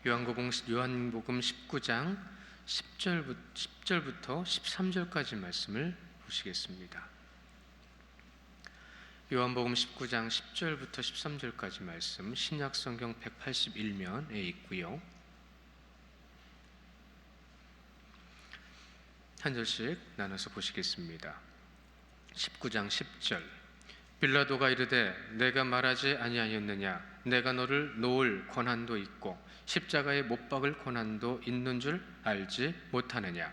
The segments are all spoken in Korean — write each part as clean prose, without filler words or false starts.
요한복음 19장 10절부터 13절까지 말씀을 보시겠습니다. 요한복음 19장 10절부터 13절까지 말씀 신약성경 181면에 있고요. 한 절씩 나눠서 보시겠습니다. 19장 10절 빌라도가 이르되 내가 말하지 아니하였느냐 내가 너를 놓을 권한도 있고 십자가에 못 박을 권한도 있는 줄 알지 못하느냐.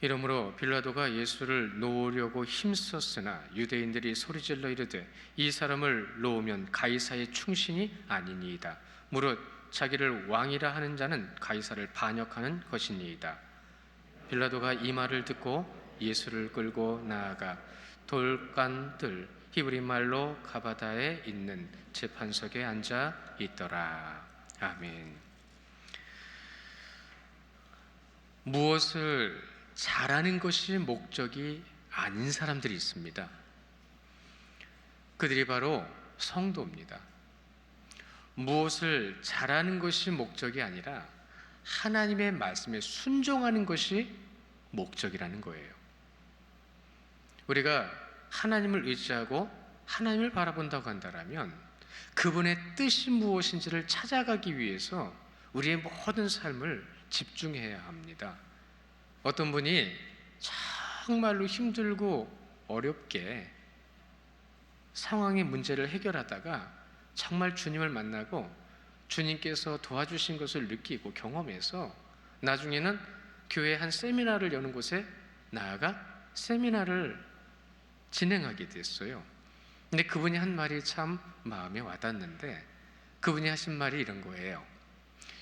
이러므로 빌라도가 예수를 놓으려고 힘썼으나 유대인들이 소리질러 이르되 이 사람을 놓으면 가이사의 충신이 아니니이다. 무릇 자기를 왕이라 하는 자는 가이사를 반역하는 것이니이다. 빌라도가 이 말을 듣고 예수를 끌고 나아가 돌간들 히브리 말로 가바다에 있는 재판석에 앉아 있더라. 아멘. 무엇을 잘하는 것이 목적이 아닌 사람들이 있습니다. 그들이 바로 성도입니다. 무엇을 잘하는 것이 목적이 아니라 하나님의 말씀에 순종하는 것이 목적이라는 거예요. 우리가 하나님을 의지하고 하나님을 바라본다고 한다면 그분의 뜻이 무엇인지를 찾아가기 위해서 우리의 모든 삶을 집중해야 합니다. 어떤 분이 정말로 힘들고 어렵게 상황의 문제를 해결하다가 정말 주님을 만나고 주님께서 도와주신 것을 느끼고 경험해서 나중에는 교회 한 세미나를 여는 곳에 나아가 세미나를 진행하게 됐어요. 근데 그분이 한 말이 참 마음에 와닿는데 그분이 하신 말이 이런 거예요.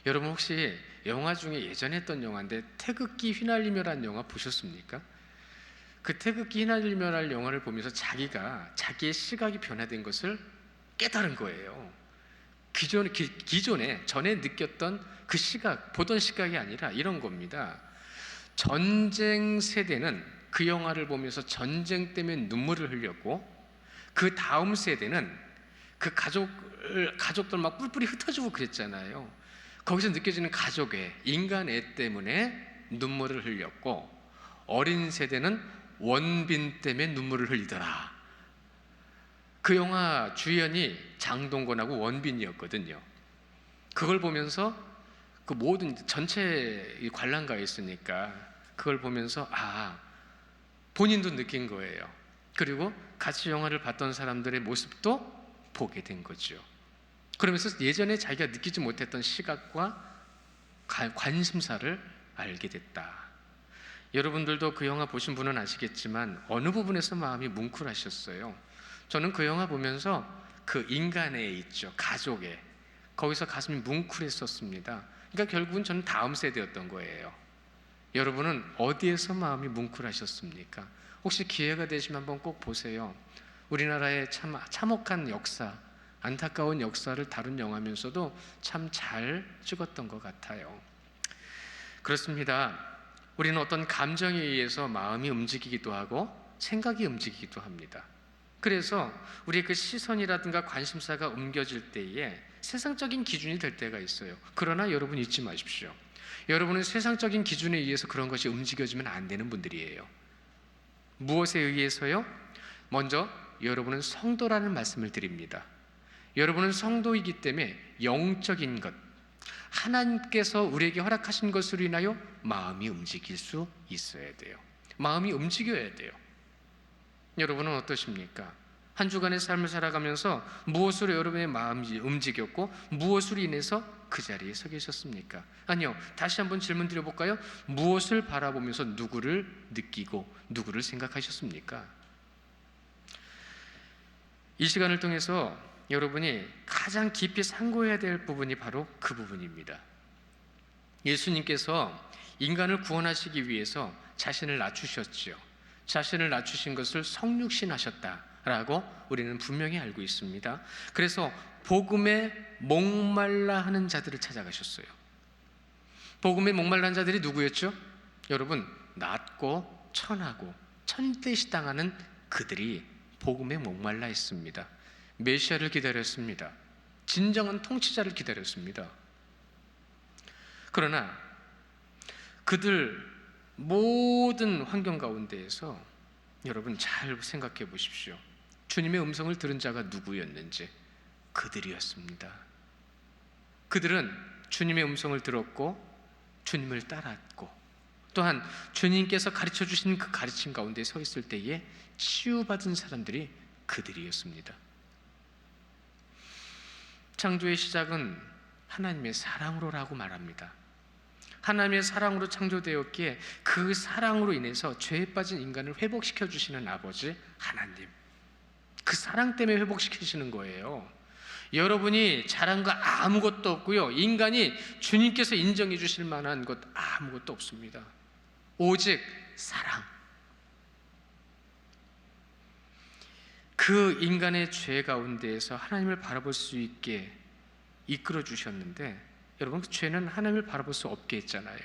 여러분 혹시 영화 중에 예전에 했던 영화인데 태극기 휘날리며라는 영화 보셨습니까? 그 태극기 휘날리며라는 영화를 보면서 자기의 시각이 변화된 것을 깨달은 거예요. 전에 느꼈던 그 시각, 보던 시각이 아니라 이런 겁니다. 전쟁 세대는 그 영화를 보면서 전쟁 때문에 눈물을 흘렸고 그 다음 세대는 그 가족들 막 뿔뿔이 흩어지고 그랬잖아요. 거기서 느껴지는 가족의 인간 애 때문에 눈물을 흘렸고 어린 세대는 원빈 때문에 눈물을 흘리더라. 그 영화 주연이 장동건하고 원빈이었거든요. 그걸 보면서 그 모든 전체 관람가에 있으니까 그걸 보면서 본인도 느낀 거예요. 그리고 같이 영화를 봤던 사람들의 모습도 보게 된 거죠. 그러면서 예전에 자기가 느끼지 못했던 시각과 관심사를 알게 됐다. 여러분들도 그 영화 보신 분은 아시겠지만 어느 부분에서 마음이 뭉클하셨어요. 저는 그 영화 보면서 그 인간에 있죠. 가족에. 거기서 가슴이 뭉클했었습니다. 그러니까 결국은 저는 다음 세대였던 거예요. 여러분은 어디에서 마음이 뭉클하셨습니까? 혹시 기회가 되시면 한번 꼭 보세요. 우리나라의 참 참혹한 역사, 안타까운 역사를 다룬 영화면서도 참 잘 찍었던 것 같아요. 그렇습니다. 우리는 어떤 감정에 의해서 마음이 움직이기도 하고 생각이 움직이기도 합니다. 그래서 우리의 그 시선이라든가 관심사가 옮겨질 때에 세상적인 기준이 될 때가 있어요. 그러나 여러분 잊지 마십시오. 여러분은 세상적인 기준에 의해서 그런 것이 움직여지면 안 되는 분들이에요. 무엇에 의해서요? 먼저 여러분은 성도라는 말씀을 드립니다. 여러분은 성도이기 때문에 영적인 것, 하나님께서 우리에게 허락하신 것으로 인하여 마음이 움직일 수 있어야 돼요. 마음이 움직여야 돼요. 여러분은 어떠십니까? 한 주간의 삶을 살아가면서 무엇으로 여러분의 마음이 움직였고 무엇으로 인해서 그 자리에 서 계셨습니까? 아니요, 다시 한번 질문 드려볼까요? 무엇을 바라보면서 누구를 느끼고 누구를 생각하셨습니까? 이 시간을 통해서 여러분이 가장 깊이 상고해야 될 부분이 바로 그 부분입니다. 예수님께서 인간을 구원하시기 위해서 자신을 낮추셨지요. 자신을 낮추신 것을 성육신하셨다라고 우리는 분명히 알고 있습니다. 그래서 복음에 목말라 하는 자들을 찾아가셨어요. 복음에 목말라 하는 자들이 누구였죠? 여러분, 낮고 천하고 천대시당하는 그들이 복음에 목말라 있습니다. 메시아를 기다렸습니다. 진정한 통치자를 기다렸습니다. 그러나 그들 모든 환경 가운데에서 여러분 잘 생각해 보십시오. 주님의 음성을 들은 자가 누구였는지 그들이었습니다. 그들은 주님의 음성을 들었고 주님을 따랐고 또한 주님께서 가르쳐 주신 그 가르침 가운데 서 있을 때에 치유받은 사람들이 그들이었습니다. 창조의 시작은 하나님의 사랑으로라고 말합니다. 하나님의 사랑으로 창조되었기에 그 사랑으로 인해서 죄에 빠진 인간을 회복시켜 주시는 아버지 하나님, 그 사랑 때문에 회복시키시는 거예요. 여러분이 잘한 거 아무것도 없고요, 인간이 주님께서 인정해 주실 만한 것 아무것도 없습니다. 오직 사랑. 그 인간의 죄 가운데에서 하나님을 바라볼 수 있게 이끌어 주셨는데, 여러분, 그 죄는 하나님을 바라볼 수 없게 했잖아요.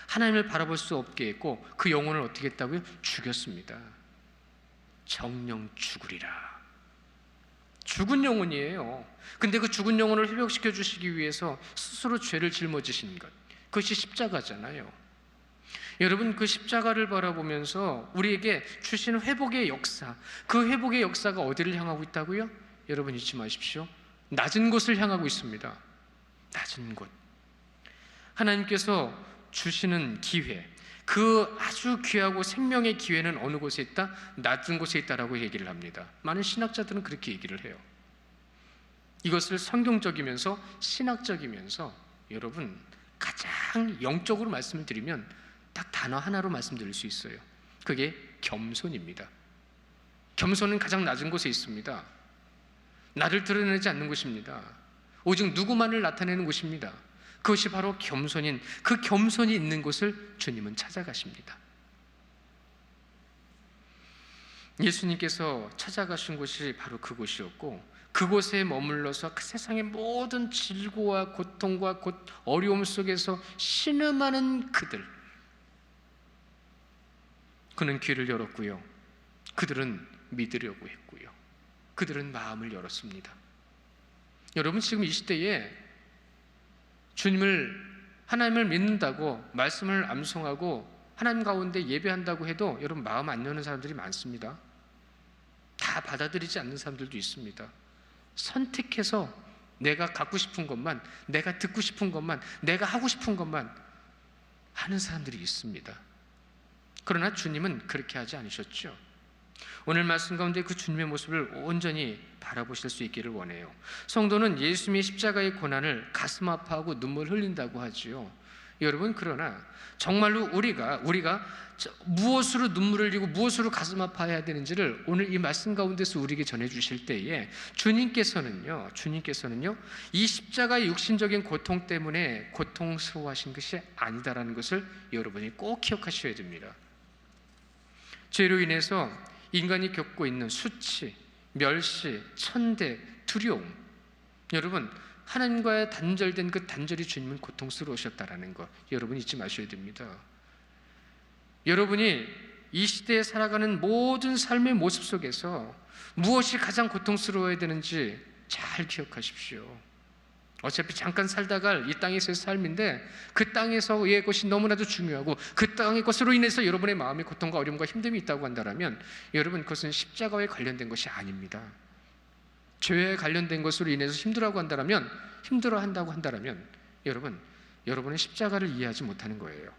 하나님을 바라볼 수 없게 했고 그 영혼을 어떻게 했다고요? 죽였습니다. 정령 죽으리라. 죽은 영혼이에요. 근데 그 죽은 영혼을 회복시켜 주시기 위해서 스스로 죄를 짊어지신 것, 그것이 십자가잖아요. 여러분, 그 십자가를 바라보면서 우리에게 주시는 회복의 역사, 그 회복의 역사가 어디를 향하고 있다고요? 여러분 잊지 마십시오. 낮은 곳을 향하고 있습니다. 낮은 곳. 하나님께서 주시는 기회, 그 아주 귀하고 생명의 기회는 어느 곳에 있다? 낮은 곳에 있다라고 얘기를 합니다. 많은 신학자들은 그렇게 얘기를 해요. 이것을 성경적이면서 신학적이면서 여러분 가장 영적으로 말씀을 드리면 딱 단어 하나로 말씀드릴 수 있어요. 그게 겸손입니다. 겸손은 가장 낮은 곳에 있습니다. 나를 드러내지 않는 곳입니다. 오직 누구만을 나타내는 곳입니다. 그것이 바로 겸손인, 그 겸손이 있는 곳을 주님은 찾아가십니다. 예수님께서 찾아가신 곳이 바로 그곳이었고, 그곳에 머물러서 그 세상의 모든 질고와 고통과 어려움 속에서 신음하는 그들, 그는 귀를 열었고요, 그들은 믿으려고 했고요, 그들은 마음을 열었습니다. 여러분, 지금 이 시대에 하나님을 믿는다고, 말씀을 암송하고 하나님 가운데 예배한다고 해도 여러분 마음 안 여는 사람들이 많습니다. 다 받아들이지 않는 사람들도 있습니다. 선택해서 내가 갖고 싶은 것만, 내가 듣고 싶은 것만, 내가 하고 싶은 것만 하는 사람들이 있습니다. 그러나 주님은 그렇게 하지 않으셨죠. 오늘 말씀 가운데 그 주님의 모습을 온전히 바라보실 수 있기를 원해요. 성도는 예수님의 십자가의 고난을 가슴 아파하고 눈물 흘린다고 하지요. 여러분, 그러나 정말로 우리가 무엇으로 눈물을 흘리고 무엇으로 가슴 아파해야 되는지를 오늘 이 말씀 가운데서 우리에게 전해주실 때에 주님께서는요 이 십자가의 육신적인 고통 때문에 고통스러워하신 것이 아니다라는 것을 여러분이 꼭 기억하셔야 됩니다. 죄로 인해서 인간이 겪고 있는 수치, 멸시, 천대, 두려움, 여러분 하나님과의 단절된 그 단절이 주님은 고통스러우셨다라는 것 여러분 잊지 마셔야 됩니다. 여러분이 이 시대에 살아가는 모든 삶의 모습 속에서 무엇이 가장 고통스러워야 되는지 잘 기억하십시오. 어차피 잠깐 살다가 이 땅에서의 삶인데 그 땅에서의 것이 너무나도 중요하고 그 땅의 것으로 인해서 여러분의 마음의 고통과 어려움과 힘듦이 있다고 한다면 여러분 그것은 십자가에 관련된 것이 아닙니다. 죄에 관련된 것으로 인해서 힘들어한다고 한다면 여러분은 십자가를 이해하지 못하는 거예요.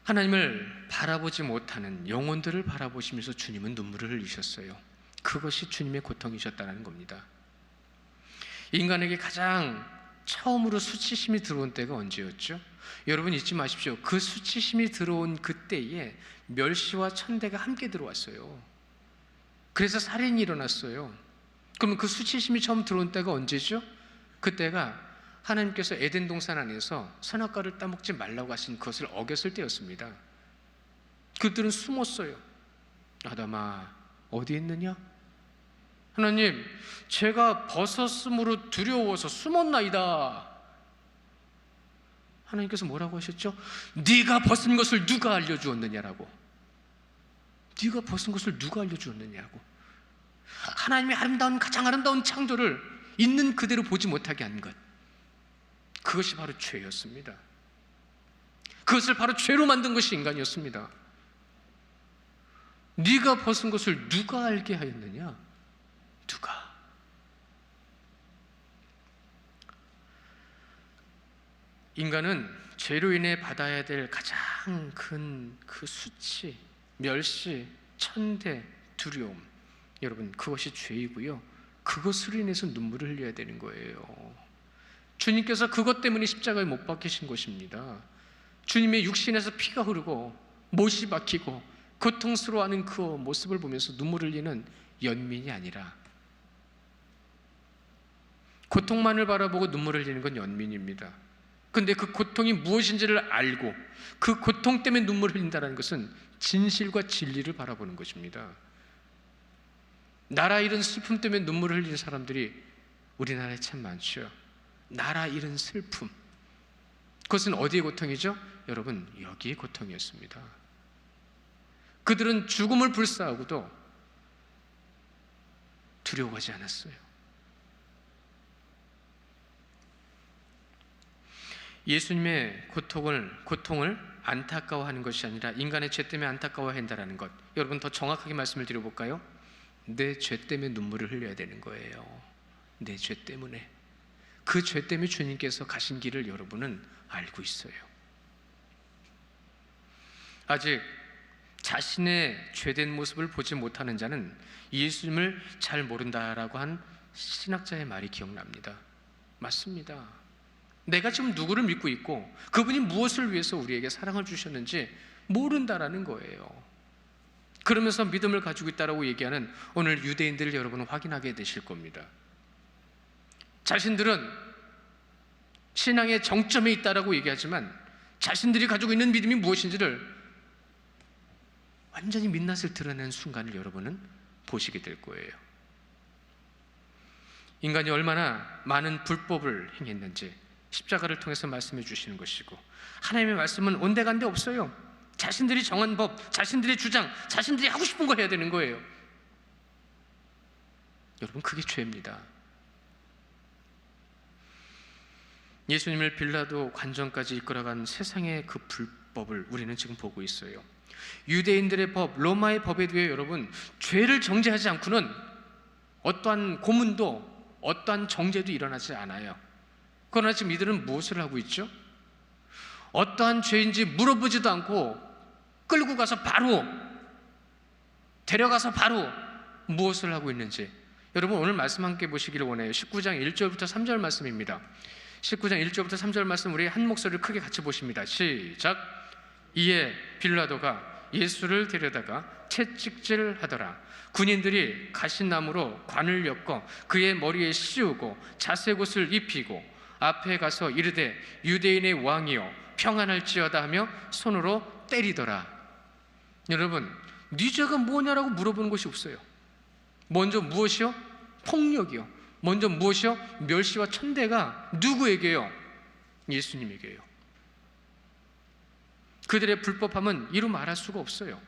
하나님을 바라보지 못하는 영혼들을 바라보시면서 주님은 눈물을 흘리셨어요. 그것이 주님의 고통이셨다는 겁니다. 인간에게 가장 처음으로 수치심이 들어온 때가 언제였죠? 여러분 잊지 마십시오. 그 수치심이 들어온 그때에 멸시와 천대가 함께 들어왔어요. 그래서 살인이 일어났어요. 그러면 그 수치심이 처음 들어온 때가 언제죠? 그때가 하나님께서 에덴 동산 안에서 선악과를 따먹지 말라고 하신 그것을 어겼을 때였습니다. 그들은 숨었어요. 아담아 어디 있느냐? 하나님, 제가 벗었으므로 두려워서 숨었나이다. 하나님께서 뭐라고 하셨죠? 네가 벗은 것을 누가 알려주었느냐라고. 네가 벗은 것을 누가 알려주었느냐고. 하나님의 아름다운, 가장 아름다운 창조를 있는 그대로 보지 못하게 한 것, 그것이 바로 죄였습니다. 그것을 바로 죄로 만든 것이 인간이었습니다. 네가 벗은 것을 누가 알게 하였느냐? 누가? 인간은 죄로 인해 받아야 될 가장 큰 그 수치, 멸시, 천대, 두려움, 여러분, 그것이 죄이고요. 그것으로 인해서 눈물을 흘려야 되는 거예요. 주님께서 그것 때문에 십자가에 못 박히신 것입니다. 주님의 육신에서 피가 흐르고 못이 박히고 고통스러워하는 그 모습을 보면서 눈물을 흘리는 연민이 아니라, 고통만을 바라보고 눈물을 흘리는 건 연민입니다. 그런데 그 고통이 무엇인지를 알고 그 고통 때문에 눈물을 흘린다는 것은 진실과 진리를 바라보는 것입니다. 나라 잃은 슬픔 때문에 눈물을 흘리는 사람들이 우리나라에 참 많죠. 나라 잃은 슬픔, 그것은 어디의 고통이죠? 여러분, 여기의 고통이었습니다. 그들은 죽음을 불사하고도 두려워하지 않았어요. 예수님의 고통을 안타까워하는 것이 아니라 인간의 죄 때문에 안타까워한다는 것, 여러분 더 정확하게 말씀을 드려볼까요? 내 죄 때문에 눈물을 흘려야 되는 거예요. 내 죄 때문에. 그 죄 때문에 주님께서 가신 길을 여러분은 알고 있어요. 아직 자신의 죄된 모습을 보지 못하는 자는 예수님을 잘 모른다라고 한 신학자의 말이 기억납니다. 맞습니다. 내가 지금 누구를 믿고 있고 그분이 무엇을 위해서 우리에게 사랑을 주셨는지 모른다라는 거예요. 그러면서 믿음을 가지고 있다라고 얘기하는 오늘 유대인들을 여러분은 확인하게 되실 겁니다. 자신들은 신앙의 정점에 있다라고 얘기하지만 자신들이 가지고 있는 믿음이 무엇인지를 완전히 민낯을 드러낸 순간을 여러분은 보시게 될 거예요. 인간이 얼마나 많은 불법을 행했는지 십자가를 통해서 말씀해 주시는 것이고, 하나님의 말씀은 온데간데 없어요. 자신들이 정한 법, 자신들의 주장, 자신들이 하고 싶은 걸 해야 되는 거예요. 여러분, 그게 죄입니다. 예수님을 빌라도 관정까지 이끌어간 세상의 그 불법을 우리는 지금 보고 있어요. 유대인들의 법, 로마의 법에 대해 여러분, 죄를 정죄하지 않고는 어떠한 고문도 어떠한 정죄도 일어나지 않아요. 그러나 지금 이들은 무엇을 하고 있죠? 어떠한 죄인지 물어보지도 않고 끌고 가서 바로, 데려가서 바로 무엇을 하고 있는지 여러분 오늘 말씀 함께 보시기를 원해요. 19장 1절부터 3절 말씀입니다. 19장 1절부터 3절 말씀 우리 한 목소리를 크게 같이 보십니다. 시작. 이에 빌라도가 예수를 데려다가 채찍질하더라. 군인들이 가시나무로 관을 엮어 그의 머리에 씌우고 자색 옷을 입히고 앞에 가서 이르되 유대인의 왕이여 평안할지어다 하며 손으로 때리더라. 여러분, 네 죄가 뭐냐라고 물어보는 것이 없어요. 먼저 무엇이요? 폭력이요. 먼저 무엇이요? 멸시와 천대가 누구에게요? 예수님에게요. 그들의 불법함은 이루 말할 수가 없어요.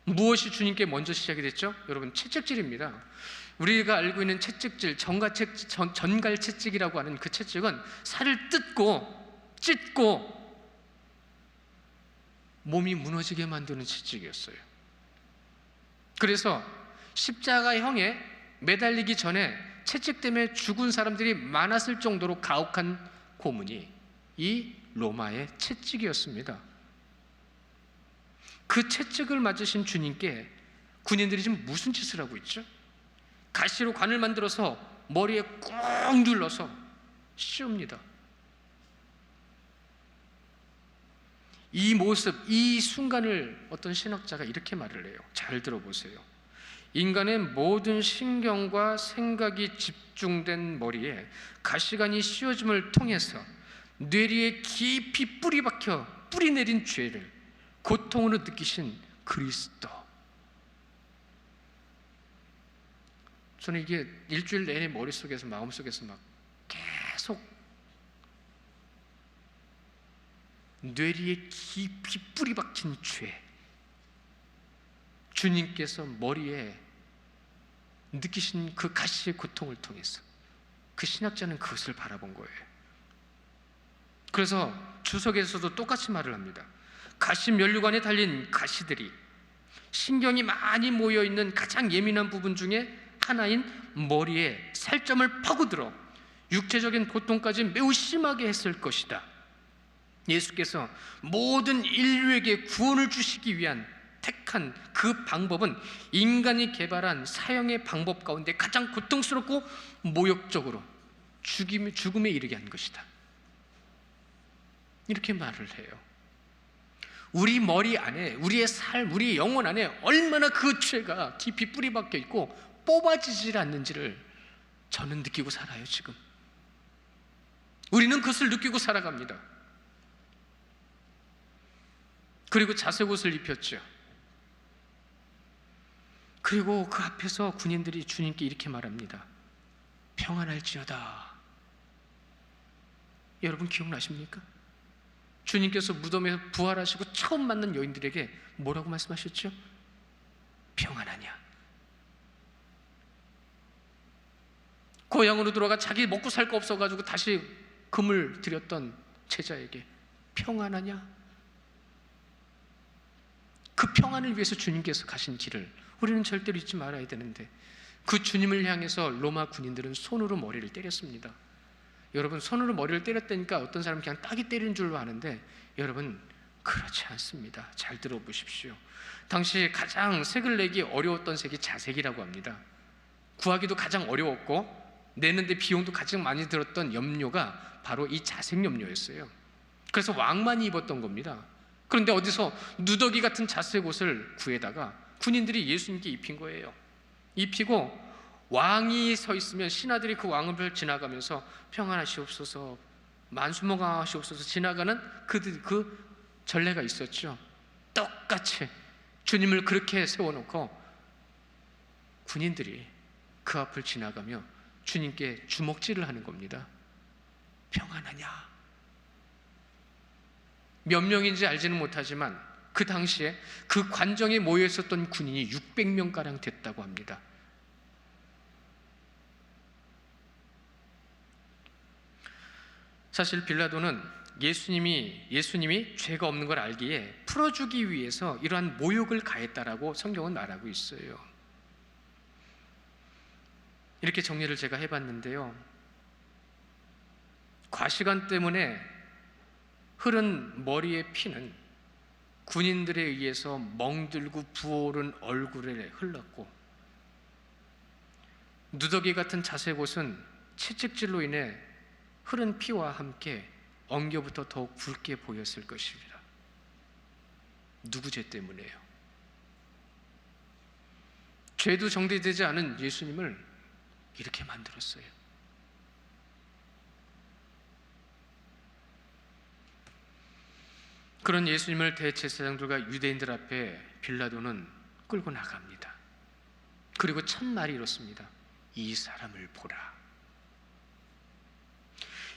무엇이 주님께 먼저 시작이 됐죠? 여러분, 채찍질입니다. 우리가 알고 있는 채찍질, 전갈채찍이라고 하는 그 채찍은 살을 뜯고 찢고 몸이 무너지게 만드는 채찍이었어요. 그래서 십자가형에 매달리기 전에 채찍 때문에 죽은 사람들이 많았을 정도로 가혹한 고문이 이 로마의 채찍이었습니다. 그 채찍을 맞으신 주님께 군인들이 지금 무슨 짓을 하고 있죠? 가시로 관을 만들어서 머리에 꾹 눌러서 씌웁니다. 이 모습, 이 순간을 어떤 신학자가 이렇게 말을 해요. 잘 들어보세요. 인간의 모든 신경과 생각이 집중된 머리에 가시관이 씌워짐을 통해서 뇌리에 깊이 뿌리 박혀 뿌리 내린 죄를 고통으로 느끼신 그리스도. 저는 이게 일주일 내내 머릿속에서 마음속에서 막 계속 뇌리에 깊이 뿌리 박힌 죄, 주님께서 머리에 느끼신 그 가시의 고통을 통해서 그 신학자는 그것을 바라본 거예요. 그래서 주석에서도 똑같이 말을 합니다. 가시 면류관에 달린 가시들이 신경이 많이 모여있는 가장 예민한 부분 중에 하나인 머리에 살점을 파고들어 육체적인 고통까지 매우 심하게 했을 것이다. 예수께서 모든 인류에게 구원을 주시기 위한 택한 그 방법은 인간이 개발한 사형의 방법 가운데 가장 고통스럽고 모욕적으로 죽음에 이르게 한 것이다. 이렇게 말을 해요. 우리 머리 안에, 우리의 삶, 우리의 영혼 안에 얼마나 그 죄가 깊이 뿌리 박혀 있고 뽑아지질 않는지를 저는 느끼고 살아요. 지금 우리는 그것을 느끼고 살아갑니다. 그리고 자색옷을 입혔죠. 그리고 그 앞에서 군인들이 주님께 이렇게 말합니다. 평안할지어다. 여러분 기억나십니까? 주님께서 무덤에서 부활하시고 처음 만난 여인들에게 뭐라고 말씀하셨죠? 평안하냐. 고향으로 돌아가 자기 먹고 살 거 없어가지고 다시 금을 드렸던 제자에게 평안하냐. 그 평안을 위해서 주님께서 가신 길을 우리는 절대로 잊지 말아야 되는데, 그 주님을 향해서 로마 군인들은 손으로 머리를 때렸습니다. 여러분, 손으로 머리를 때렸다니까 어떤 사람은 그냥 따기 때리는 줄로 아는데, 여러분 그렇지 않습니다. 잘 들어보십시오. 당시 가장 색을 내기 어려웠던 색이 자색이라고 합니다. 구하기도 가장 어려웠고 내는데 비용도 가장 많이 들었던 염료가 바로 이 자색 염료였어요. 그래서 왕만이 입었던 겁니다. 그런데 어디서 누더기 같은 자색 옷을 구해다가 군인들이 예수님께 입힌 거예요. 입히고 왕이 서 있으면 신하들이 그 왕을 지나가면서 평안하시옵소서, 만수무강하시옵소서 지나가는 그 전례가 있었죠. 똑같이 주님을 그렇게 세워놓고 군인들이 그 앞을 지나가며 주님께 주먹질을 하는 겁니다. 평안하냐. 몇 명인지 알지는 못하지만 그 당시에 그 관정에 모여 있었던 군인이 600명가량 됐다고 합니다. 사실 빌라도는 예수님이 죄가 없는 걸 알기에 풀어주기 위해서 이러한 모욕을 가했다라고 성경은 말하고 있어요. 이렇게 정리를 제가 해봤는데요, 과시관 때문에 흐른 머리의 피는 군인들에 의해서 멍들고 부어오른 얼굴에 흘렀고, 누더기 같은 자색옷은 채찍질로 인해 흐른 피와 함께 엉겨부터 더욱 붉게 보였을 것입니다. 누구 죄 때문에요? 죄도 정리되지 않은 예수님을 이렇게 만들었어요. 그런 예수님을 대제사장들과 유대인들 앞에 빌라도는 끌고 나갑니다. 그리고 첫 말이 이렇습니다. 이 사람을 보라.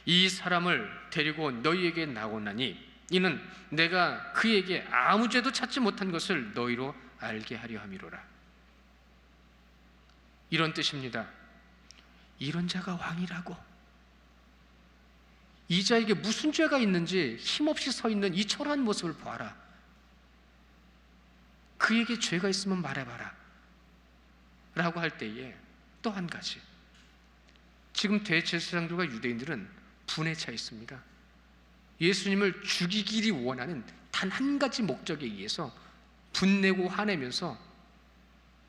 이 사람을 데리고 너희에게 나오나니 이는 내가 그에게 아무 죄도 찾지 못한 것을 너희로 알게 하려 함이로라. 이런 뜻입니다. 이런 자가 왕이라고? 이 자에게 무슨 죄가 있는지 힘없이 서 있는 이 초라한 모습을 봐라. 그에게 죄가 있으면 말해봐라 라고 할 때에 또 한 가지, 지금 대제사장들과 유대인들은 분에 차 있습니다. 예수님을 죽이기를 원하는 단 한 가지 목적에 의해서 분내고 화내면서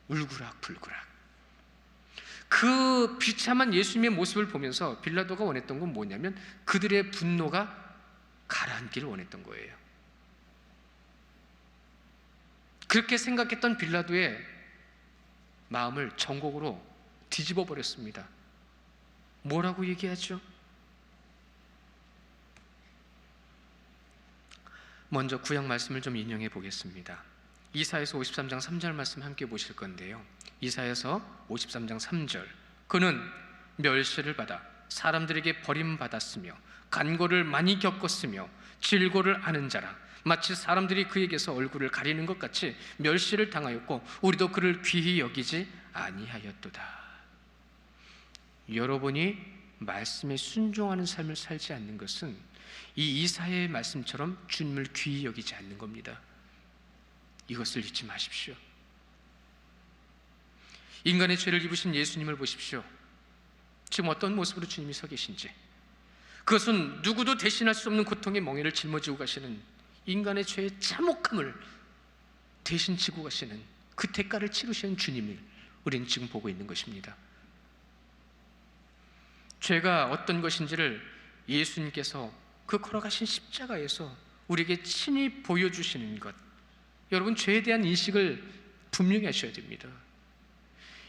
울그락불그락. 그 비참한 예수님의 모습을 보면서 빌라도가 원했던 건 뭐냐면 그들의 분노가 가라앉기를 원했던 거예요. 그렇게 생각했던 빌라도의 마음을 전곡으로 뒤집어 버렸습니다. 뭐라고 얘기하죠? 먼저 구약 말씀을 좀 인용해 보겠습니다. 이사야서 53장 3절 말씀 함께 보실 건데요, 이사야서 53장 3절, 그는 멸시를 받아 사람들에게 버림받았으며 간고를 많이 겪었으며 질고를 아는 자라. 마치 사람들이 그에게서 얼굴을 가리는 것 같이 멸시를 당하였고 우리도 그를 귀히 여기지 아니하였도다. 여러분이 말씀에 순종하는 삶을 살지 않는 것은 이 이사야의 말씀처럼 주님을 귀히 여기지 않는 겁니다. 이것을 잊지 마십시오. 인간의 죄를 입으신 예수님을 보십시오. 지금 어떤 모습으로 주님이 서 계신지. 그것은 누구도 대신할 수 없는 고통의 멍에를 짊어지고 가시는 인간의 죄의 참혹함을 대신 지고 가시는 그 대가를 치르시는 주님을 우리는 지금 보고 있는 것입니다. 죄가 어떤 것인지를 예수님께서 그 걸어가신 십자가에서 우리에게 친히 보여주시는 것, 여러분 죄에 대한 인식을 분명히 하셔야 됩니다.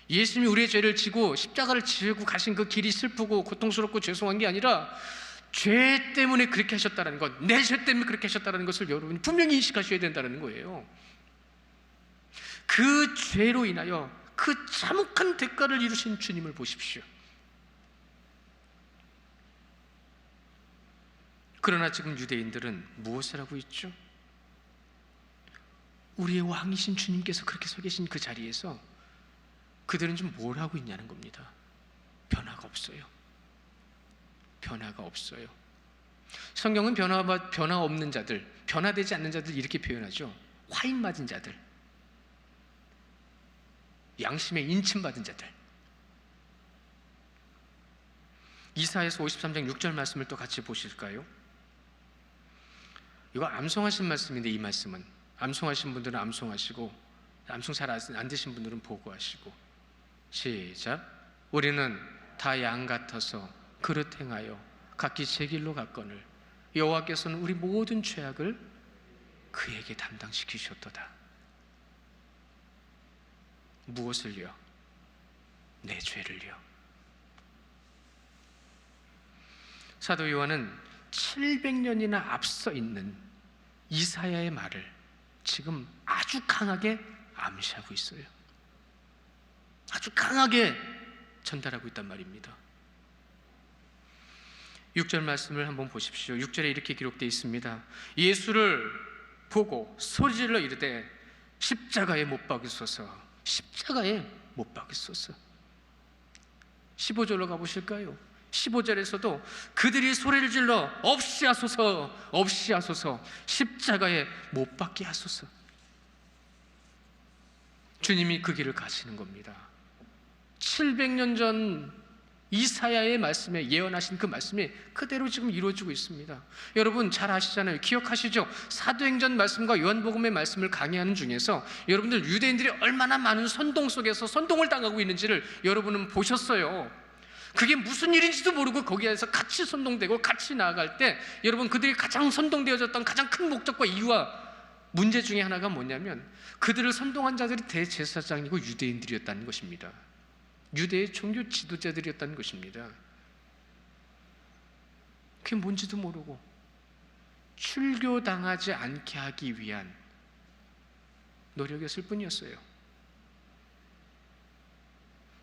예수님이 우리의 죄를 지고 십자가를 지고 가신 그 길이 슬프고 고통스럽고 죄송한 게 아니라 죄 때문에 그렇게 하셨다는 것, 내 죄 때문에 그렇게 하셨다는 것을 여러분이 분명히 인식하셔야 된다는 거예요. 그 죄로 인하여 그 참혹한 대가를 이루신 주님을 보십시오. 그러나 지금 유대인들은 무엇을 하고 있죠? 우리의 왕이신 주님께서 그렇게 서 계신 그 자리에서 그들은 좀 뭘 하고 있냐는 겁니다. 변화가 없어요. 변화가 없어요. 성경은 변화 없는 자들, 변화되지 않는 자들 이렇게 표현하죠. 화인 맞은 자들, 양심에 인침받은 자들. 이사야서 53장 6절 말씀을 또 같이 보실까요? 이거 암송하신 말씀인데, 이 말씀은 암송하신 분들은 암송하시고 암송 잘 안 되신 분들은 보고하시고. 시작. 우리는 다 양 같아서 그릇 행하여 각기 제 길로 갔거늘 여호와께서는 우리 모든 죄악을 그에게 담당시키셨도다. 무엇을요? 내 죄를요. 사도 요한은 700년이나 앞서 있는 이사야의 말을 지금 아주 강하게 암시하고 있어요. 아주 강하게 전달하고 있단 말입니다. 6절 말씀을 한번 보십시오. 6절에 이렇게 기록되어 있습니다. 예수를 보고 소리질러 이르되 십자가에 못 박이소서, 십자가에 못 박이소서. 15절로 가보실까요? 15절에서도 그들이 소리를 질러 없이 하소서, 없이 하소서, 십자가에 못 박게 하소서. 주님이 그 길을 가시는 겁니다. 700년 전 이사야의 말씀에 예언하신 그 말씀이 그대로 지금 이루어지고 있습니다. 여러분 잘 아시잖아요. 기억하시죠? 사도행전 말씀과 요한복음의 말씀을 강의하는 중에서 여러분들 유대인들이 얼마나 많은 선동 속에서 선동을 당하고 있는지를 여러분은 보셨어요. 그게 무슨 일인지도 모르고 거기에서 같이 선동되고 같이 나아갈 때 여러분 그들이 가장 선동되어졌던 가장 큰 목적과 이유와 문제 중에 하나가 뭐냐면 그들을 선동한 자들이 대제사장이고 유대인들이었다는 것입니다. 유대의 종교 지도자들이었다는 것입니다. 그게 뭔지도 모르고 출교당하지 않게 하기 위한 노력이었을 뿐이었어요.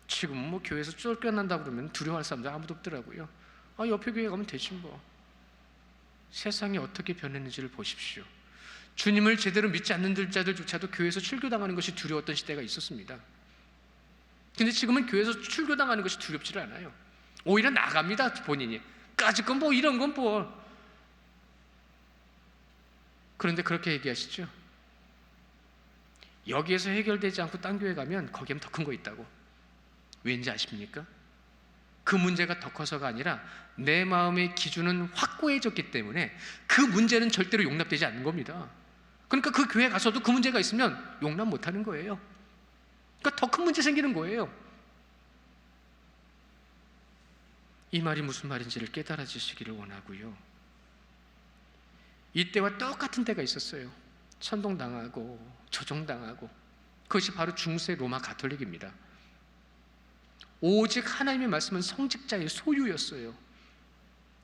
지금 뭐 교회에서 쫓겨난다 그러면 두려워할 사람들 아무도 없더라고요. 옆에 교회 가면 되지 뭐. 세상이 어떻게 변했는지를 보십시오. 주님을 제대로 믿지 않는 자들조차도 교회에서 출교당하는 것이 두려웠던 시대가 있었습니다. 근데 지금은 교회에서 출교당하는 것이 두렵지를 않아요. 오히려 나갑니다. 본인이 까짓 건 뭐 이런 건 뭐. 그런데 그렇게 얘기하시죠. 여기에서 해결되지 않고 딴 교회 가면 거기엔 더 큰 거 있다고. 왠지 아십니까? 그 문제가 더 커서가 아니라 내 마음의 기준은 확고해졌기 때문에 그 문제는 절대로 용납되지 않는 겁니다. 그러니까 그 교회 가서도 그 문제가 있으면 용납 못하는 거예요. 그러니까 더 큰 문제 생기는 거예요. 이 말이 무슨 말인지를 깨달아지시기를 원하고요. 이때와 똑같은 때가 있었어요. 선동당하고 조종당하고. 그것이 바로 중세 로마 가톨릭입니다. 오직 하나님의 말씀은 성직자의 소유였어요.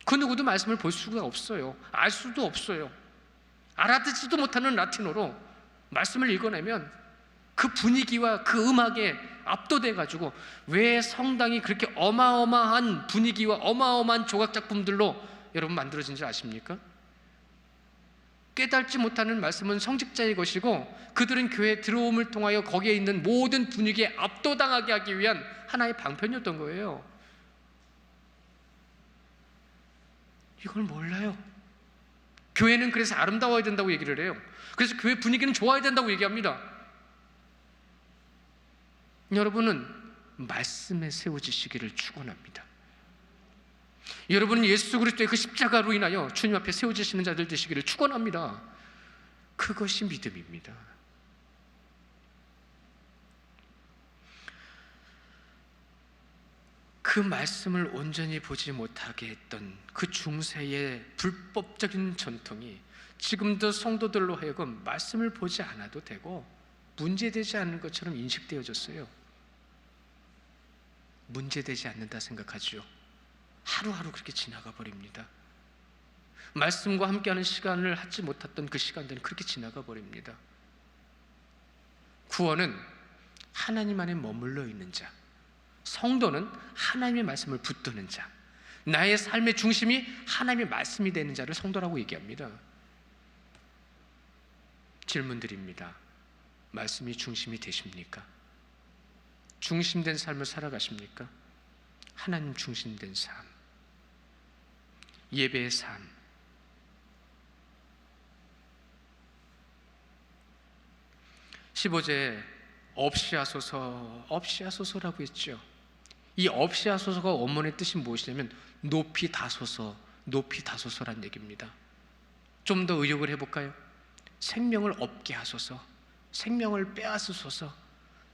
그 누구도 말씀을 볼 수가 없어요. 알 수도 없어요. 알아듣지도 못하는 라틴어로 말씀을 읽어내면 그 분위기와 그 음악에 압도돼 가지고 왜 성당이 그렇게 어마어마한 분위기와 어마어마한 조각 작품들로 여러분 만들어진 줄 아십니까? 깨닫지 못하는 말씀은 성직자의 것이고 그들은 교회에 들어옴을 통하여 거기에 있는 모든 분위기에 압도당하게 하기 위한 하나의 방편이었던 거예요. 이걸 몰라요. 교회는 그래서 아름다워야 된다고 얘기를 해요. 그래서 교회 분위기는 좋아야 된다고 얘기합니다. 여러분은 말씀에 세워지시기를 축원합니다. 여러분은 예수 그리스도의 그 십자가로 인하여 주님 앞에 세워지시는 자들 되시기를 축원합니다. 그것이 믿음입니다. 그 말씀을 온전히 보지 못하게 했던 그 중세의 불법적인 전통이 지금도 성도들로 하여금 말씀을 보지 않아도 되고 문제되지 않는 것처럼 인식되어졌어요. 문제되지 않는다 생각하죠. 하루하루 그렇게 지나가 버립니다. 말씀과 함께하는 시간을 하지 못했던 그 시간들은 그렇게 지나가 버립니다. 구원은 하나님 안에 머물러 있는 자, 성도는 하나님의 말씀을 붙드는 자, 나의 삶의 중심이 하나님의 말씀이 되는 자를 성도라고 얘기합니다. 질문드립니다. 말씀이 중심이 되십니까? 중심된 삶을 살아가십니까? 하나님 중심된 삶, 예배의 삶. (15제) 없이 하소서, 없이 하소서라고 했죠. 이 없이 하소서가 원문의 뜻이 무엇이냐면 높이 다소서, 높이 다소서란 얘기입니다. 좀 더 의역을 해볼까요? 생명을 없게 하소서, 생명을 빼앗으소서,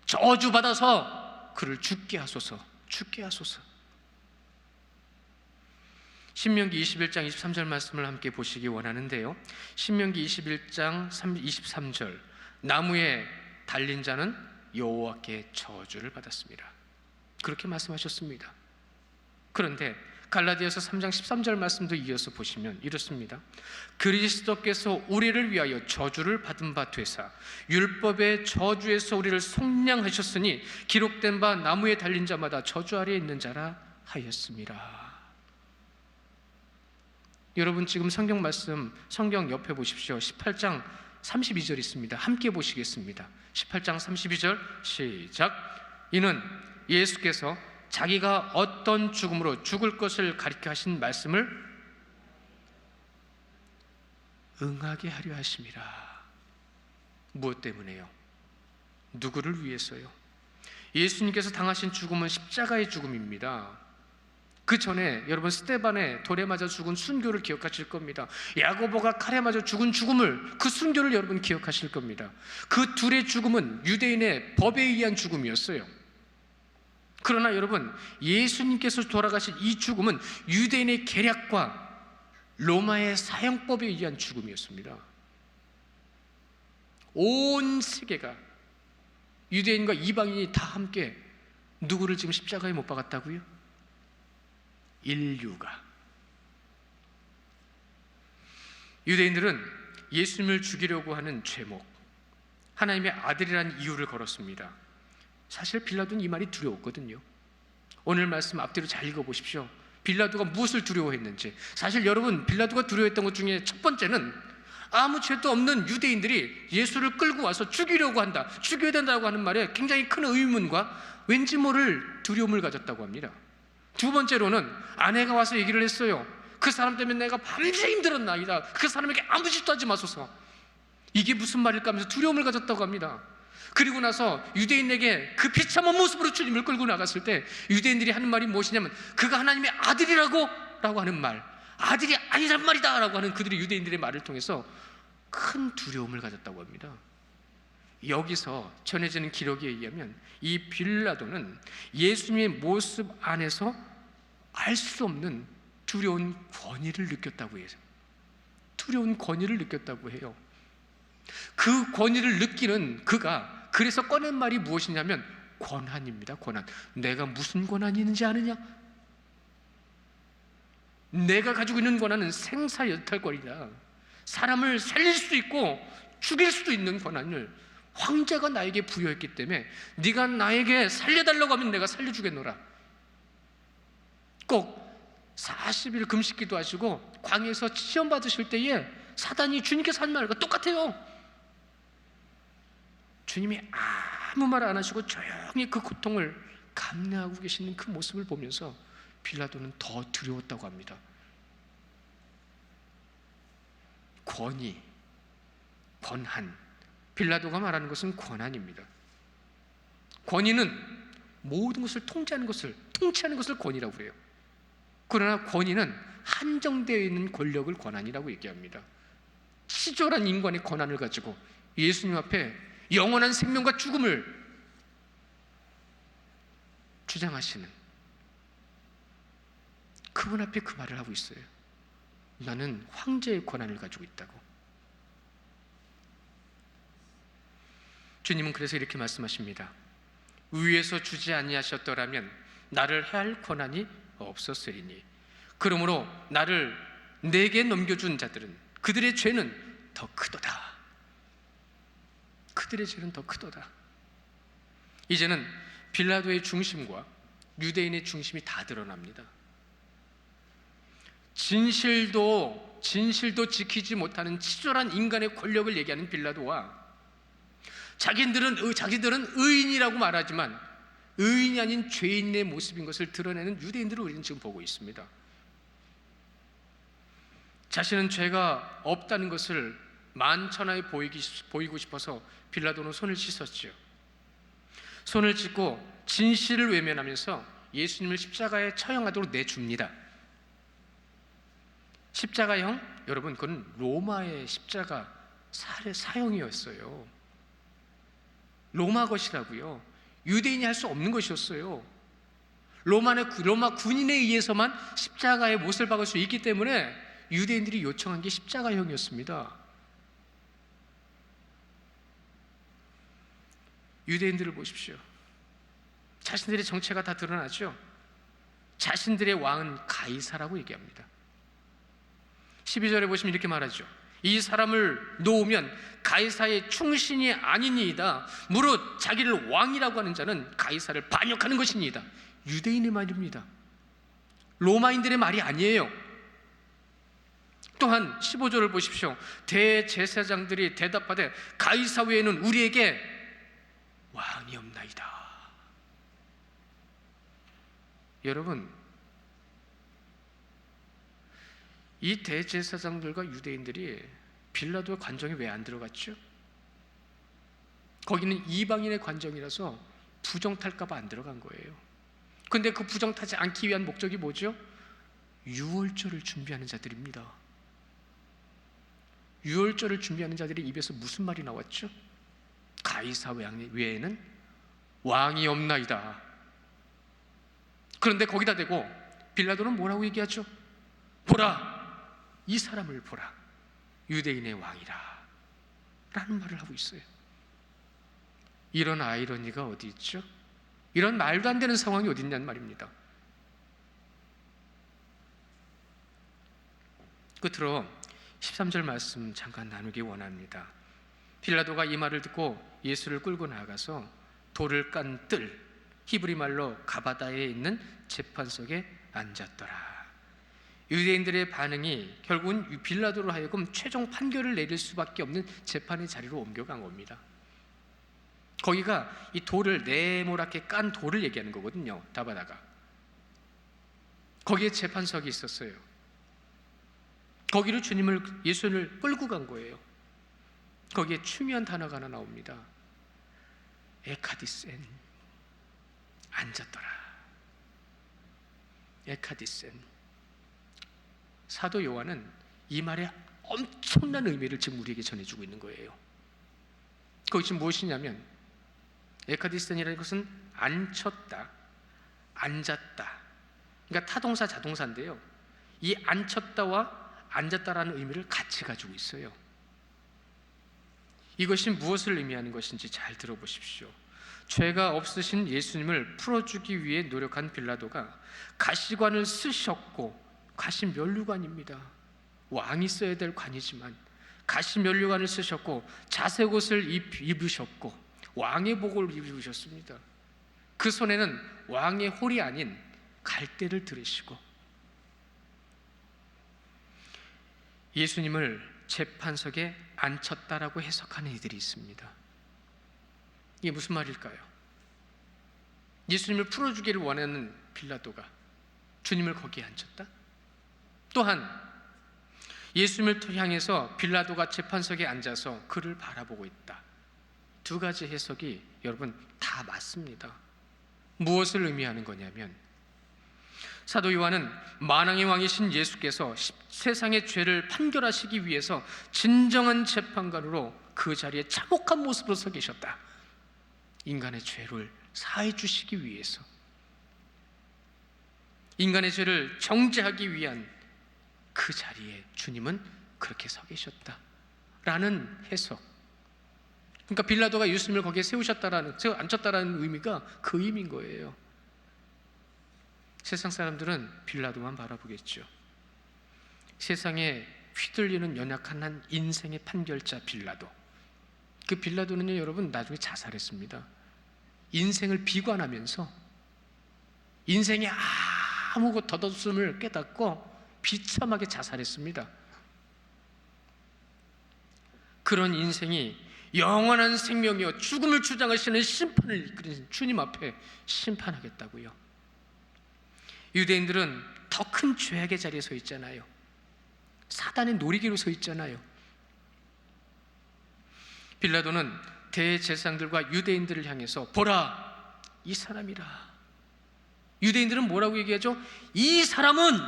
저주받아서 그를 죽게 하소서, 죽게 하소서. 신명기 21장 23절 말씀을 함께 보시기 원하는데요, 신명기 21장 23절, 나무에 달린 자는 여호와께 저주를 받았습니다. 그렇게 말씀하셨습니다. 그런데 갈라디아서 3장 13절 말씀도 이어서 보시면 이렇습니다. 그리스도께서 우리를 위하여 저주를 받은 바 되사 율법의 저주에서 우리를 속량하셨으니 기록된 바 나무에 달린 자마다 저주 아래에 있는 자라 하였습니다. 여러분 지금 성경 말씀, 성경 옆에 보십시오. 18장 32절 있습니다. 함께 보시겠습니다. 18장 32절 시작. 이는 예수께서 자기가 어떤 죽음으로 죽을 것을 가리켜 하신 말씀을 응하게 하려 하심이라. 무엇 때문에요? 누구를 위해서요? 예수님께서 당하신 죽음은 십자가의 죽음입니다. 그 전에 여러분 스데반의 돌에 맞아 죽은 순교를 기억하실 겁니다. 야고보가 칼에 맞아 죽은 죽음을, 그 순교를 여러분 기억하실 겁니다. 그 둘의 죽음은 유대인의 법에 의한 죽음이었어요. 그러나 여러분 예수님께서 돌아가신 이 죽음은 유대인의 계략과 로마의 사형법에 의한 죽음이었습니다. 온 세계가, 유대인과 이방인이 다 함께 누구를 지금 십자가에 못 박았다고요? 인류가. 유대인들은 예수님을 죽이려고 하는 죄목, 하나님의 아들이라는 이유를 걸었습니다. 사실 빌라도는 이 말이 두려웠거든요. 오늘 말씀 앞뒤로 잘 읽어보십시오. 빌라도가 무엇을 두려워했는지. 사실 여러분 빌라도가 두려워했던 것 중에 첫 번째는 아무 죄도 없는 유대인들이 예수를 끌고 와서 죽이려고 한다, 죽여야 된다고 하는 말에 굉장히 큰 의문과 왠지 모를 두려움을 가졌다고 합니다. 두 번째로는 아내가 와서 얘기를 했어요. 그 사람 때문에 내가 밤새 힘들었나이다. 그 사람에게 아무 짓도 하지 마소서. 이게 무슨 말일까 하면서 두려움을 가졌다고 합니다. 그리고 나서 유대인에게 그 비참한 모습으로 주님을 끌고 나갔을 때 유대인들이 하는 말이 무엇이냐면 그가 하나님의 아들이라고 라고 하는 말, 아들이 아니란 말이다 라고 하는 그들의 유대인들의 말을 통해서 큰 두려움을 가졌다고 합니다. 여기서 전해지는 기록에 의하면 이 빌라도는 예수님의 모습 안에서 알 수 없는 두려운 권위를 느꼈다고 해요. 두려운 권위를 느꼈다고 해요. 그 권위를 느끼는 그가 그래서 꺼낸 말이 무엇이냐면 권한입니다. 권한. 내가 무슨 권한이 있는지 아느냐? 내가 가지고 있는 권한은 생사여탈권이다. 사람을 살릴 수도 있고 죽일 수도 있는 권한을 황제가 나에게 부여했기 때문에 네가 나에게 살려달라고 하면 내가 살려주겠노라. 꼭 40일 금식기도 하시고 광야에서 시험 받으실 때에 사단이 주님께서 한 말과 똑같아요. 주님이 아무 말 안 하시고 조용히 그 고통을 감내하고 계시는 그 모습을 보면서 빌라도는 더 두려웠다고 합니다. 권위, 권한. 빌라도가 말하는 것은 권한입니다. 권위는 모든 것을 통치하는 것을 권위라고 그래요. 그러나 권위는 한정되어 있는 권력을 권한이라고 얘기합니다. 치졸한 인간의 권한을 가지고 예수님 앞에 영원한 생명과 죽음을 주장하시는 그분 앞에 그 말을 하고 있어요. 나는 황제의 권한을 가지고 있다고. 주님은 그래서 이렇게 말씀하십니다. 위에서 주지 아니하셨더라면 나를 해할 권한이 없었으리니 그러므로 나를 내게 넘겨준 자들은 그들의 죄는 더 크도다. 그들의 죄는 더 크도다. 이제는 빌라도의 중심과 유대인의 중심이 다 드러납니다. 진실도 지키지 못하는 치졸한 인간의 권력을 얘기하는 빌라도와 자기들은 의인이라고 말하지만 의인이 아닌 죄인의 모습인 것을 드러내는 유대인들을 우리는 지금 보고 있습니다. 자신은 죄가 없다는 것을 만천하에 보이고 싶어서 빌라도는 손을 씻었지요. 손을 씻고 진실을 외면하면서 예수님을 십자가에 처형하도록 내줍니다. 십자가형, 여러분, 그건 로마의 십자가 사형이었어요. 로마 것이라고요. 유대인이 할 수 없는 것이었어요. 로마 군인에 의해서만 십자가에 못을 박을 수 있기 때문에 유대인들이 요청한 게 십자가형이었습니다. 유대인들을 보십시오. 자신들의 정체가 다 드러나죠. 자신들의 왕은 가이사라고 얘기합니다. 12절에 보시면 이렇게 말하죠. 이 사람을 놓으면 가이사의 충신이 아니니이다. 무릇 자기를 왕이라고 하는 자는 가이사를 반역하는 것이니이다. 유대인의 말입니다. 로마인들의 말이 아니에요. 또한 15절을 보십시오. 대제사장들이 대답하되 가이사 외에는 우리에게 왕이 없나이다. 여러분, 이 대제사장들과 유대인들이 빌라도의 관정에 왜 안 들어갔죠? 거기는 이방인의 관정이라서 부정 탈까 봐 안 들어간 거예요. 근데 그 부정 타지 않기 위한 목적이 뭐죠? 유월절을 준비하는 자들입니다. 유월절을 준비하는 자들의 입에서 무슨 말이 나왔죠? 가이사 외에는 왕이 없나이다. 그런데 거기다 대고 빌라도는 뭐라고 얘기하죠? 보라! 이 사람을 보라. 유대인의 왕이라 라는 말을 하고 있어요. 이런 아이러니가 어디 있죠? 이런 말도 안 되는 상황이 어디 있냐는 말입니다. 끝으로 13절 말씀 잠깐 나누기 원합니다. 빌라도가 이 말을 듣고 예수를 끌고 나가서 돌을 깐 뜰, 히브리 말로 가바다에 있는 재판석에 앉았더라. 유대인들의 반응이 결국은 빌라도로 하여금 최종 판결을 내릴 수밖에 없는 재판의 자리로 옮겨간 겁니다. 거기가 이 돌을 네모랗게 깐 돌을 얘기하는 거거든요. 다바다가. 거기에 재판석이 있었어요. 거기로 예수를 끌고 간 거예요. 거기에 중요한 단어가 하나 나옵니다. 에카디센. 앉았더라. 에카디센. 사도 요한은 이 말에 엄청난 의미를 지금 우리에게 전해주고 있는 거예요. 그것이 무엇이냐면 에카디센이라는 것은 앉혔다, 앉았다. 그러니까 타동사 자동사인데요. 이 앉혔다와 앉았다라는 의미를 같이 가지고 있어요. 이것이 무엇을 의미하는 것인지 잘 들어보십시오. 죄가 없으신 예수님을 풀어주기 위해 노력한 빌라도가 가시관을 쓰셨고, 가시 면류관입니다. 왕이 써야 될 관이지만 가시 면류관을 쓰셨고 자색 옷을 입으셨고 왕의 복을 입으셨습니다. 그 손에는 왕의 홀이 아닌 갈대를 들으시고 예수님을 재판석에 앉혔다라고 해석하는 이들이 있습니다. 이게 무슨 말일까요? 예수님을 풀어주기를 원하는 빌라도가 주님을 거기에 앉혔다? 또한 예수님을 향해서 빌라도가 재판석에 앉아서 그를 바라보고 있다. 두 가지 해석이 여러분 다 맞습니다. 무엇을 의미하는 거냐면 사도 요한은 만왕의 왕이신 예수께서 세상의 죄를 판결하시기 위해서 진정한 재판관으로 그 자리에 참혹한 모습으로 서 계셨다. 인간의 죄를 사해 주시기 위해서, 인간의 죄를 정죄하기 위한 그 자리에 주님은 그렇게 서 계셨다라는 해석. 그러니까 빌라도가 예수님을 거기에 앉혔다라는 의미가 그 의미인 거예요. 세상 사람들은 빌라도만 바라보겠죠. 세상에 휘둘리는 연약한 한 인생의 판결자 빌라도. 그 빌라도는요, 여러분 나중에 자살했습니다. 인생을 비관하면서 인생에 아무것도 덧없음을 깨닫고 비참하게 자살했습니다. 그런 인생이 영원한 생명이요 죽음을 주장하시는 심판을 이끌으신 주님 앞에 심판하겠다고요. 유대인들은 더 큰 죄악의 자리에 서 있잖아요. 사단의 놀이기로 서 있잖아요. 빌라도는 대제사장들과 유대인들을 향해서 보라, 이 사람이라. 유대인들은 뭐라고 얘기하죠? 이 사람은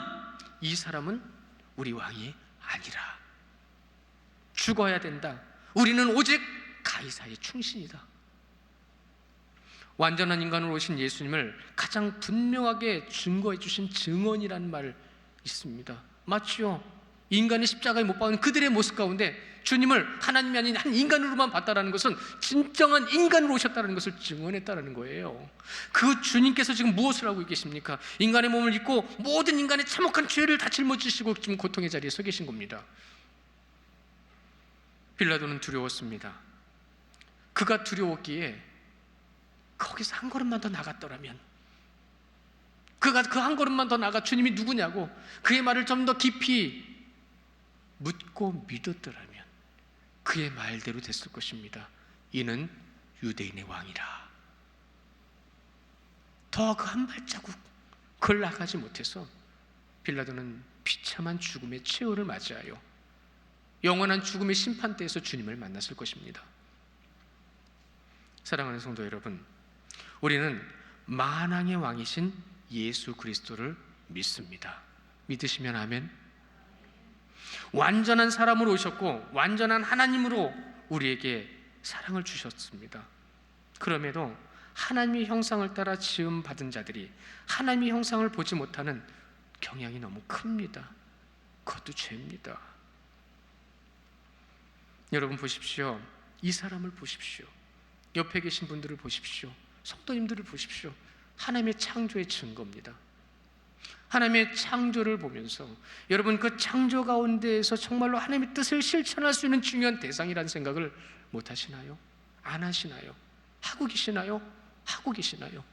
우리 왕이 아니라 죽어야 된다. 우리는 오직 가이사의 충신이다. 완전한 인간으로 오신 예수님을 가장 분명하게 증거해 주신 증언이라는 말 있습니다. 맞죠? 인간의 십자가에 못 박은 그들의 모습 가운데 주님을 하나님이 아닌 한 인간으로만 봤다라는 것은 진정한 인간으로 오셨다는 것을 증언했다는 거예요. 그 주님께서 지금 무엇을 하고 계십니까? 인간의 몸을 입고 모든 인간의 참혹한 죄를 다 짊어지시고 지금 고통의 자리에 서 계신 겁니다. 빌라도는 두려웠습니다. 그가 두려웠기에 거기서 한 걸음만 더 나갔더라면, 그가 그 한 걸음만 더 나가 주님이 누구냐고 그의 말을 좀 더 깊이 묻고 믿었더라면 그의 말대로 됐을 것입니다. 이는 유대인의 왕이라. 더 그 한 발자국 그걸 나가지 못해서 빌라도는 비참한 죽음의 최후를 맞이하여 영원한 죽음의 심판대에서 주님을 만났을 것입니다. 사랑하는 성도 여러분, 우리는 만왕의 왕이신 예수 그리스도를 믿습니다. 믿으시면 아멘. 완전한 사람으로 오셨고 완전한 하나님으로 우리에게 사랑을 주셨습니다. 그럼에도 하나님의 형상을 따라 지음 받은 자들이 하나님의 형상을 보지 못하는 경향이 너무 큽니다. 그것도 죄입니다. 여러분 보십시오. 이 사람을 보십시오. 옆에 계신 분들을 보십시오. 성도님들을 보십시오. 하나님의 창조의 증거입니다. 하나님의 창조를 보면서 여러분 그 창조 가운데에서 정말로 하나님의 뜻을 실천할 수 있는 중요한 대상이라는 생각을 못 하시나요? 안 하시나요? 하고 계시나요? 하고 계시나요?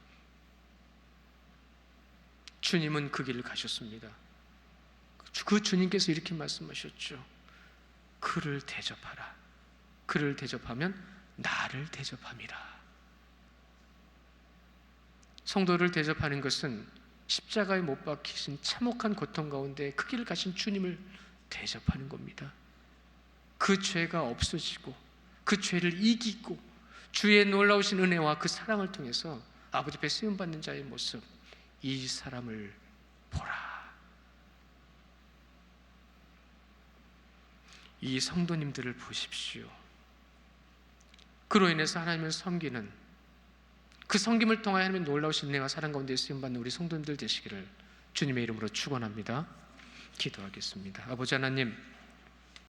주님은 그 길을 가셨습니다. 그 주님께서 이렇게 말씀하셨죠. 그를 대접하라. 그를 대접하면 나를 대접함이라. 성도를 대접하는 것은 십자가에 못 박히신 참혹한 고통 가운데 그 길을 가신 주님을 대접하는 겁니다. 그 죄가 없어지고 그 죄를 이기고 주의 놀라우신 은혜와 그 사랑을 통해서 아버지 앞에 쓰임받는 자의 모습, 이 사람을 보라. 이 성도님들을 보십시오. 그로 인해서 하나님을 섬기는, 그 섬김을 통하여 하나님의 놀라우신 은혜와 사랑 가운데 쓰임받는 우리 성도님들 되시기를 주님의 이름으로 축원합니다. 기도하겠습니다. 아버지 하나님,